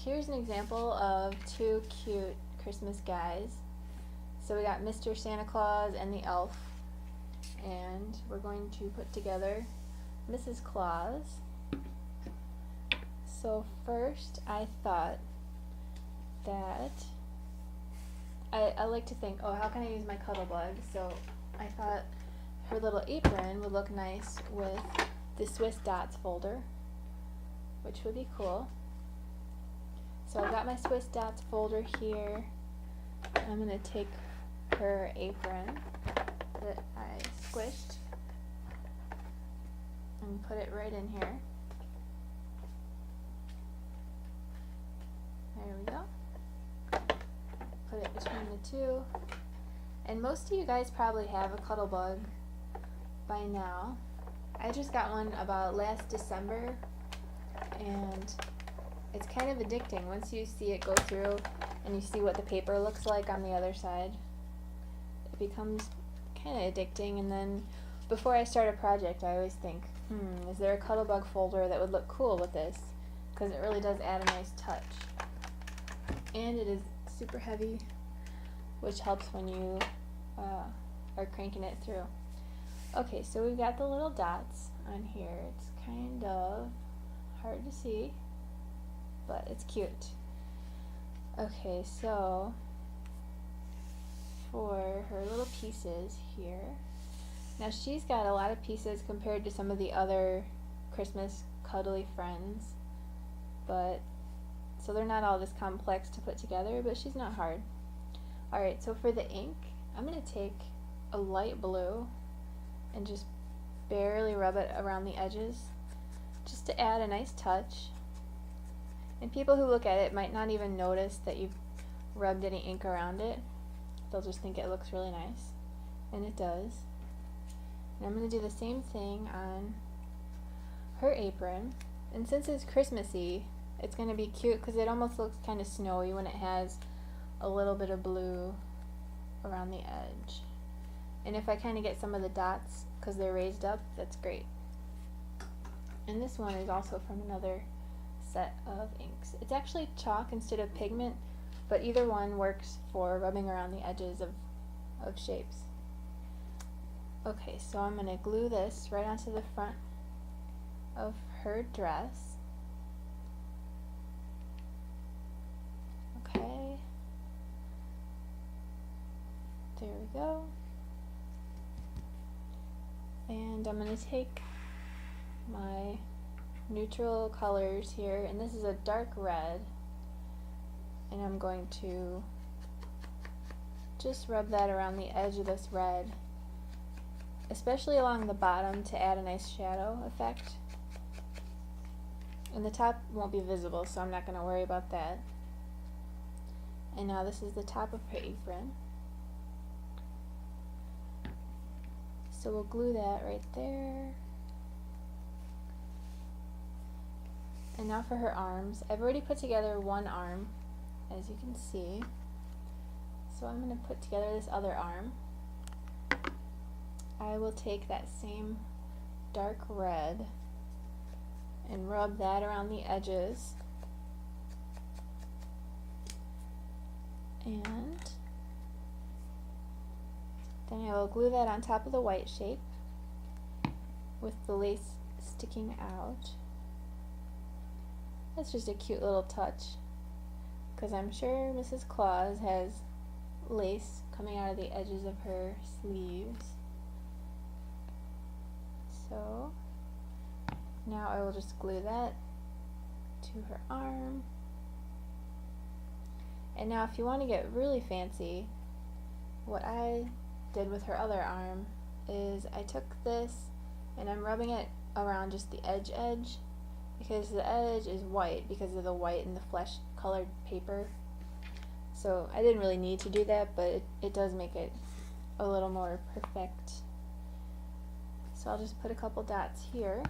here's an example of two cute Christmas guys. So we got Mr. Santa Claus and the elf, and we're going to put together Mrs. Claus. So first I thought that I like to think, oh, how can I use my cuddle bug? So I thought her little apron would look nice with the Swiss dots folder, which would be cool. So I've got my Swiss dots folder here. I'm going to take her apron that I squished and put it right in here. There we go. Put it between the two. And most of you guys probably have a cuddle bug by now. I just got one about last December, and it's kind of addicting. Once you see it go through and you see what the paper looks like on the other side, it becomes kind of addicting. And then before I start a project, I always think, is there a cuddle bug folder that would look cool with this? Because it really does add a nice touch. And it is super heavy, which helps when you are cranking it through. Okay, so we've got the little dots on here. It's kind of hard to see, but it's cute. Okay, so for her little pieces here, now she's got a lot of pieces compared to some of the other Christmas cuddly friends, but so they're not all this complex to put together, but she's not hard. Alright, so for the ink, I'm going to take a light blue and just barely rub it around the edges, just to add a nice touch. And people who look at it might not even notice that you've rubbed any ink around it. They'll just think it looks really nice, and it does. And I'm going to do the same thing on her apron, and since it's Christmassy, it's going to be cute because it almost looks kind of snowy when it has a little bit of blue around the edge. And if I kind of get some of the dots because they're raised up, that's great. And this one is also from another set of inks. It's actually chalk instead of pigment, but either one works for rubbing around the edges of shapes. Okay, so I'm going to glue this right onto the front of her dress. Okay, there we go. And I'm going to take my neutral colors here, and this is a dark red, and I'm going to just rub that around the edge of this red, especially along the bottom to add a nice shadow effect. And the top won't be visible, so I'm not going to worry about that. And now this is the top of her apron. So we'll glue that right there. And now for her arms. I've already put together one arm, as you can see. So I'm going to put together this other arm. I will take that same dark red and rub that around the edges. And then I will glue that on top of the white shape with the lace sticking out. That's just a cute little touch, because I'm sure Mrs. Claus has lace coming out of the edges of her sleeves. So now I will just glue that to her arm. And now if you want to get really fancy, what I did with her other arm is I took this and I'm rubbing it around just the edge, because the edge is white because of the white and the flesh colored paper. So I didn't really need to do that, but it does make it a little more perfect. So I'll just put a couple dots here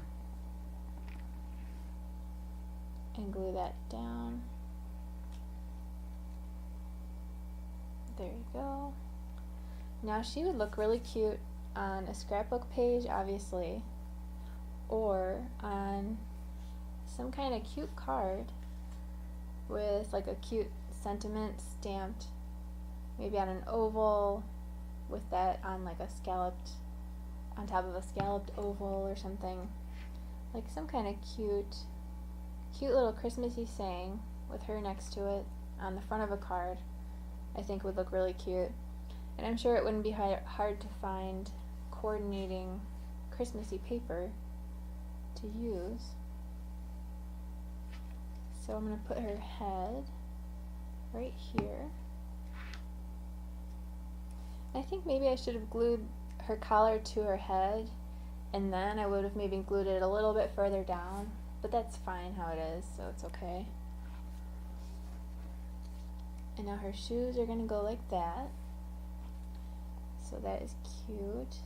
and glue that down. There you go. Now she would look really cute on a scrapbook page, obviously, or on some kind of cute card with like a cute sentiment stamped maybe on an oval with that on like on top of a scalloped oval or something. Like some kind of cute little Christmassy saying with her next to it on the front of a card, I think would look really cute. And I'm sure it wouldn't be hard to find coordinating Christmassy paper to use. So I'm going to put her head right here. I think maybe I should have glued her collar to her head, and then I would have maybe glued it a little bit further down, but that's fine how it is, so it's okay. And now her shoes are going to go like that. So that is cute.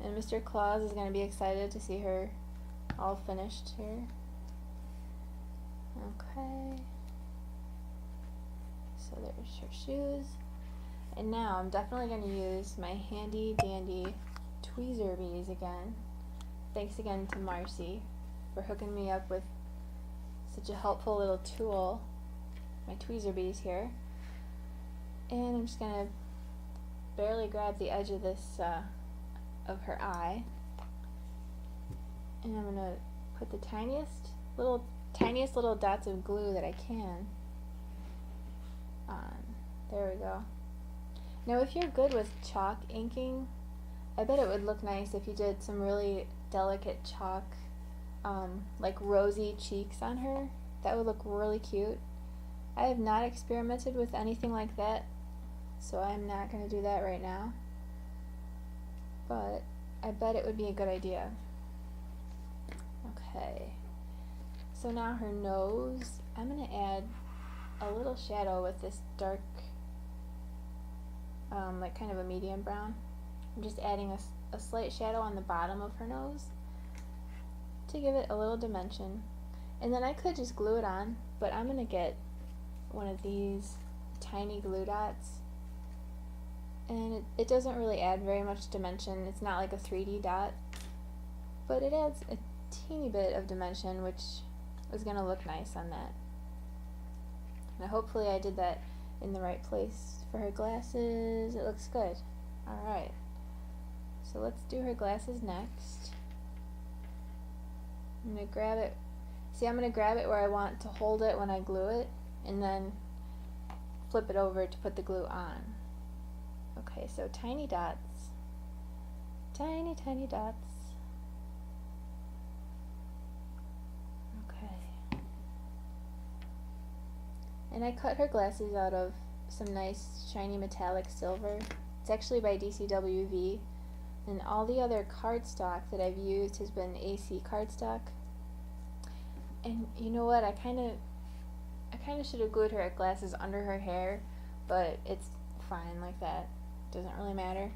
And Mr. Claus is going to be excited to see her all finished here. Okay. So there's her shoes. And now I'm definitely going to use my handy dandy tweezer bees again. Thanks again to Marcy for hooking me up with such a helpful little tool. My tweezer bees here. And I'm just going to barely grab the edge of this, of her eye. And I'm going to put the tiniest little dots of glue that I can on. There we go. Now if you're good with chalk inking, I bet it would look nice if you did some really delicate chalk, like rosy cheeks on her. That would look really cute. I have not experimented with anything like that, so I'm not going to do that right now. But I bet it would be a good idea. Okay. So now her nose, I'm going to add a little shadow with this dark, like kind of a medium brown. I'm just adding a slight shadow on the bottom of her nose to give it a little dimension. And then I could just glue it on, but I'm going to get one of these tiny glue dots. And it doesn't really add very much dimension. It's not like a 3D dot, but it adds a teeny bit of dimension, which is going to look nice on that. And hopefully I did that in the right place for her glasses. It looks good. Alright, so let's do her glasses next. I'm going to grab it. See, I'm going to grab it where I want to hold it when I glue it, and then flip it over to put the glue on. Okay, so tiny dots. Tiny, tiny dots. Okay. And I cut her glasses out of some nice shiny metallic silver. It's actually by DCWV. And all the other cardstock that I've used has been AC cardstock. And you know what? I kind of should have glued her glasses under her hair, but it's fine like that. Doesn't really matter.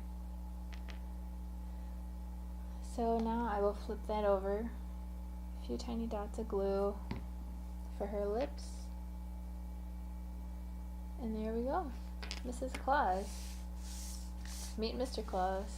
So now I will flip that over. A few tiny dots of glue for her lips. And there we go. Mrs. Claus. Meet Mr. Claus.